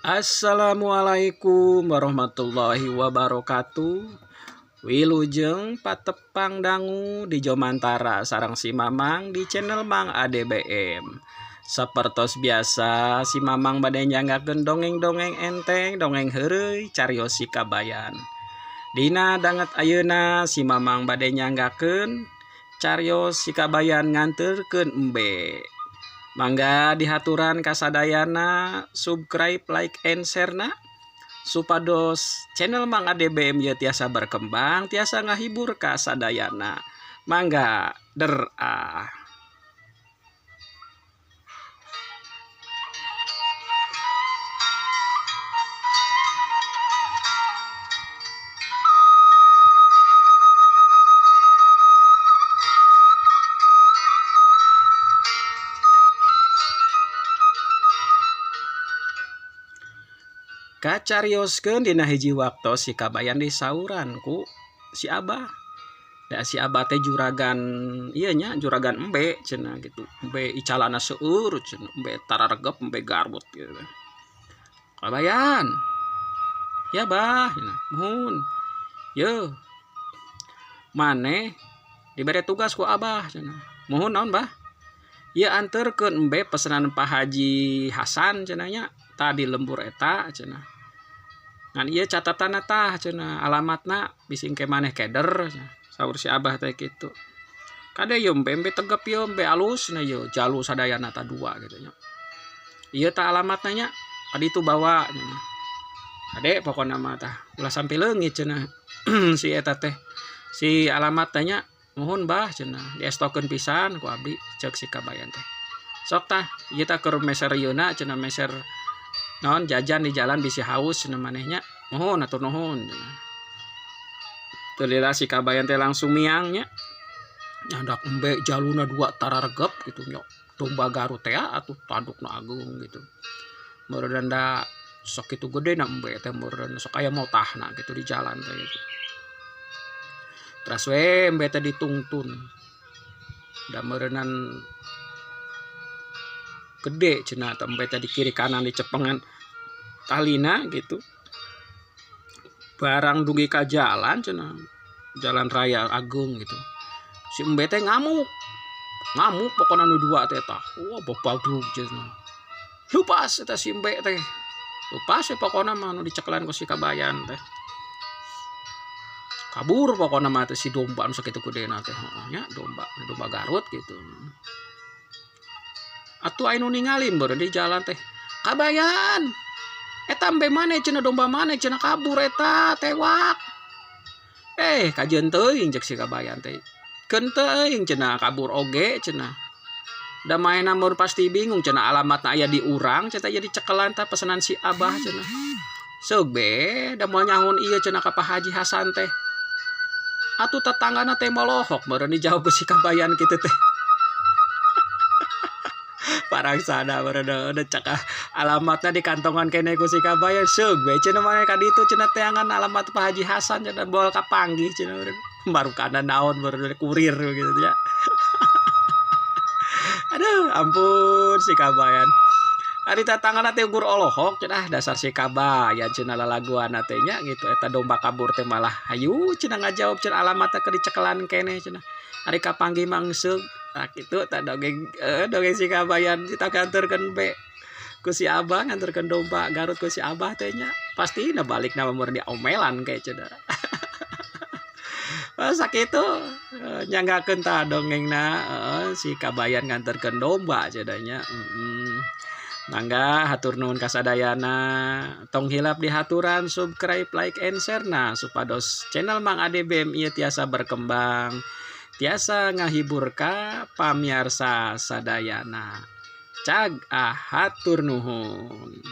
Assalamualaikum warahmatullahi wabarakatuh. Wilujeng patepang dangu di Jomantara sarang si Mamang di channel Mang ADBM. Sapertos biasa si Mamang bade nyanggakeun dongeng-dongeng enteng, dongeng heureuy cariyos si Kabayan. Dina danget ayeuna si Mamang bade nyanggakeun cariyos si Kabayan nganterkeun embe. Mangga dihaturan kasadayana subscribe, like, and share na supados channel Mang ADBM ya tiasa berkembang, tiasa ngahibur kasadayana. Mangga derah. Kacarioskeun dina hiji waktu si Kabayan di sauran ku si Abah. Da si Abah teh juragan ieu nya juragan embe cenah gitu. Embe icalana seueur cenah, embe tararegep, embe garbut gitu. Kabayan. Ya Bah, muhun. Yeuh. Maneh dibere tugas ku Abah cenah. Muhun naon Bah? Ieu anterkeun embe pesanan Pak Haji Hasan cenah nya. Tadi lembur eta cenah. Ngan ieu catatanna tah cenah, alamatna bising ke maneh keder saur si Abah teh kitu. Kade yo embe tegep yo embe alusna yo jalu sadayana ta dua gitu nya. Ieu tah alamatna nya kaditu bawa cenah. Kade pokona mah tah ulah sampai leungit cenah si eta teh. Si alamat teh nya muhun Bah cenah diestokeun pisan ku abdi ceuk si Kabayan teh. Sok tah ieu tah keur meser yeuna cenah meser naon jajan di jalan bisi haus cenah manehnya mohon atur nuhun teu lila si Kabayan teh langsung miang nya nyandak embe jaluna dua tararegep gitu nya domba Garut teh atuh tandukna agung gitu meureun da sok kitu gedena embe teh meureun sok aya motahna gitu di jalan teh gitu. Terus we embe teh ditungtun da meureunan gede cenah tempe tadi kiri kanan dicepengan talina gitu barang dugi ka jalan cenah jalan raya agung gitu si embe teh ngamuk pokona nu dua teh tah wah babadug cenah lupas eta si embe teh lupas pokona mah nu diceklan ku si Kabayan teh kabur pokona mah teh si domba nu sakitu gedena teh nya domba Garut gitu. Atuh anu ningalin baru di jalan teh Kabayan eta embe maneh cenah domba maneh cenah kabur eta tewak kajeun teuing cek si Kabayan teh keun teuing cenah kabur oge cenah da maena meureun pasti bingung cenah alamatna aya di urang cenah aya di cekelan tah pesanan si Abah cenah seug be da moal nyahun ieu cenah ka Pak Haji Hasan teh atuh tetanggana teh molohok meureun dijawab ku si Kabayan kitu teh parang sana udah cak alamatnya di kantongan kene ku si Kabayan seug we cenah maneh ka ditu cenah teangan alamat Pak Haji Hasan cenah bawa kapanggih cenah baru kana naon baru kurir gitu ya. Aduh ampun si Kabayan ari tatangana teh ukur olohok cenah dasar si Kabayan cenah lalaguana teh nya gitu eta domba kabur teh malah hayu cenah ngajawab cenah alamatna keur dicekelan kene cenah ari kapanggih mangseug nah gitu tak dongeng si Kabayan kita nganterkeun be ku si Abah nganterkeun domba Garut ku si Abah teh nya pasti na balik na meureun diomelan kayak cenah sakitu nyanggakeun tah dongengna si Kabayan nganterkeun domba cenah nya mangga hatur nuhun kasadayana tong hilap dihaturan subscribe, like, and share na supados channel Mang ADBM ieu tiasa berkembang tiasa ngahibur ka pamiarsa sadayana. Cag hatur nuhun.